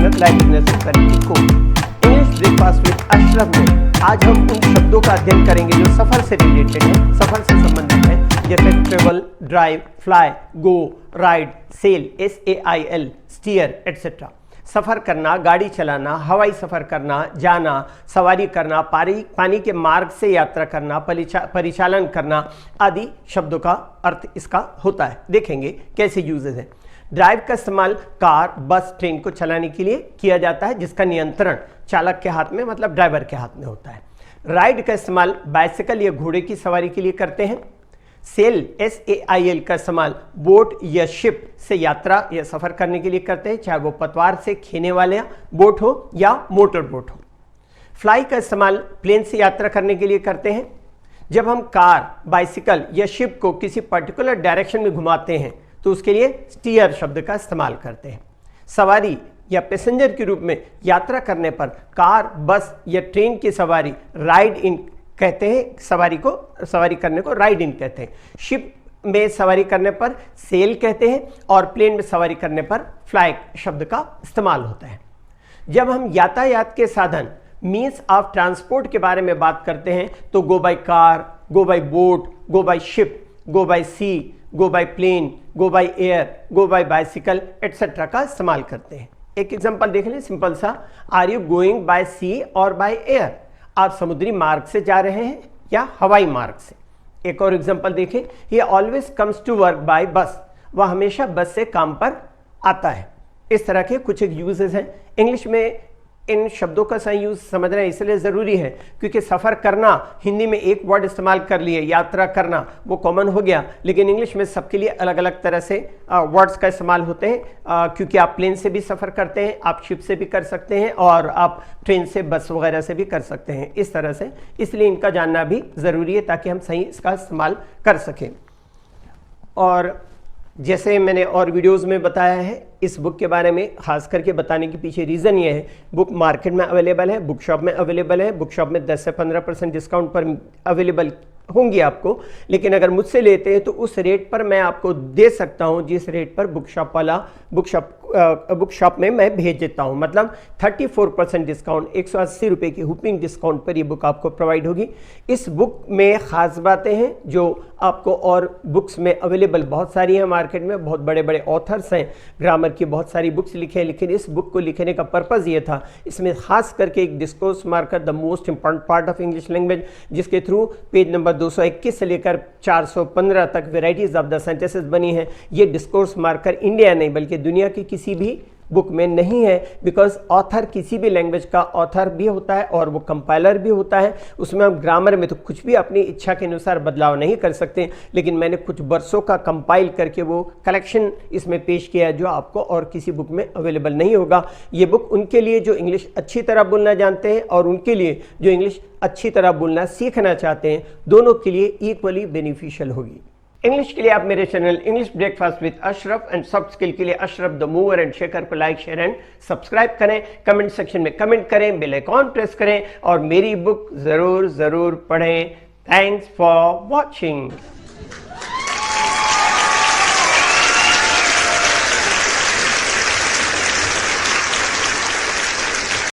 मेहनत, life business and career को। English breakfast with Ashraf में आज हम उन शब्दों का अध्ययन करेंगे जो सफर से रिलेटेड है, सफर से संबंधित है, जैसे travel, drive, fly, go, ride, sail, SAIL, steer etcetera. सफ़र करना, गाड़ी चलाना, हवाई सफ़र करना, जाना, सवारी करना, पानी के मार्ग से यात्रा करना, परिचालन करना आदि शब्दों का अर्थ इसका होता है। देखेंगे कैसे यूजेस हैं। ड्राइव का इस्तेमाल कार, बस, ट्रेन को चलाने के लिए किया जाता है, जिसका नियंत्रण चालक के हाथ में मतलब ड्राइवर के हाथ में होता है। राइड का इस्तेमाल बाइसिकल या घोड़े की सवारी के लिए करते हैं। सेल, SAIL का इस्तेमाल बोट या शिप से यात्रा या सफ़र करने के लिए करते हैं, चाहे वो पतवार से खेने वाले बोट हो या मोटर बोट हो। फ्लाई का इस्तेमाल प्लेन से यात्रा करने के लिए करते हैं। जब हम कार, बाइसिकल या शिप को किसी पर्टिकुलर डायरेक्शन में घुमाते हैं तो उसके लिए स्टीयर शब्द का इस्तेमाल करते हैं। सवारी या पैसेंजर के रूप में यात्रा करने पर कार, बस या ट्रेन की सवारी राइड इन कहते हैं, सवारी करने को राइड इन कहते हैं। शिप में सवारी करने पर सेल कहते हैं और प्लेन में सवारी करने पर फ्लाई शब्द का इस्तेमाल होता है। जब हम यातायात के साधन, मीन्स ऑफ ट्रांसपोर्ट के बारे में बात करते हैं तो go by car, go by boat, go by ship, go by sea, go by plane, go by air, go by bicycle etcetera का इस्तेमाल करते हैं। एक एग्जांपल देख लें सिंपल सा, आर यू गोइंग बाय सी और बाय एयर? आप समुद्री मार्ग से जा रहे हैं या हवाई मार्ग से। एक और एग्जांपल देखें, he always comes to work by bus, वह हमेशा बस से काम पर आता है। इस तरह के कुछ एक यूजेस हैं। इंग्लिश में इन शब्दों का सही यूज समझना इसलिए ज़रूरी है क्योंकि सफ़र करना, हिंदी में एक वर्ड इस्तेमाल कर लिए, यात्रा करना, वो कॉमन हो गया, लेकिन इंग्लिश में सबके लिए अलग अलग तरह से वर्ड्स का इस्तेमाल होते हैं, क्योंकि आप प्लेन से भी सफ़र करते हैं, आप शिप से भी कर सकते हैं और आप ट्रेन से, बस वगैरह से भी कर सकते हैं, इस तरह से। इसलिए इनका जानना भी ज़रूरी है ताकि हम सही इसका इस्तेमाल कर सकें। और जैसे मैंने और वीडियोस में बताया है, इस बुक के बारे में खास करके बताने के पीछे रीज़न ये है, बुक मार्केट में अवेलेबल है, बुक शॉप में अवेलेबल है, बुक शॉप में 10 से 15% डिस्काउंट पर अवेलेबल होंगी आपको, लेकिन अगर मुझसे लेते हैं तो उस रेट पर मैं आपको दे सकता हूं जिस रेट पर बुक शॉप वाला बुक शॉप में मैं भेज देता हूं, मतलब 34% डिस्काउंट, 180 रुपये की हुपिंग डिस्काउंट पर ये बुक आपको प्रोवाइड होगी। इस बुक में ख़ास बातें हैं जो आपको और बुक्स में अवेलेबल बहुत सारी हैं मार्केट में, बहुत बड़े बड़े ऑथर्स हैं, ग्रामर की बहुत सारी बुक्स लिखे हैं, लेकिन इस बुक को लिखने का पर्पज़ ये था, इसमें खास करके एक discourse marker, the most important part of English language, जिसके थ्रू पेज नंबर 221 से लेकर 415 तक वेराइटीज ऑफ द सेंटेंसेस बनी है। ये डिस्कोर्स मार्कर इंडिया नहीं बल्कि दुनिया की किसी भी बुक में नहीं है, बिकॉज ऑथर किसी भी लैंग्वेज का ऑथर भी होता है और वो कंपाइलर भी होता है। उसमें हम ग्रामर में तो कुछ भी अपनी इच्छा के अनुसार बदलाव नहीं कर सकते, लेकिन मैंने कुछ बरसों का कंपाइल करके वो कलेक्शन इसमें पेश किया है जो आपको और किसी बुक में अवेलेबल नहीं होगा। ये बुक उनके लिए जो इंग्लिश अच्छी तरह बोलना जानते हैं और उनके लिए जो इंग्लिश अच्छी तरह बोलना सीखना चाहते हैं, दोनों के लिए इक्वली बेनिफिशियल होगी। इंग्लिश के लिए आप मेरे channel English breakfast with Ashraf and soft skill के लिए Ashraf the mover and shaker को लाइक, शेयर एंड सब्सक्राइब करें, कमेंट सेक्शन में कमेंट करें, बेल आइकॉन प्रेस करें और मेरी बुक ज़रूर पढ़ें। Thanks for watching.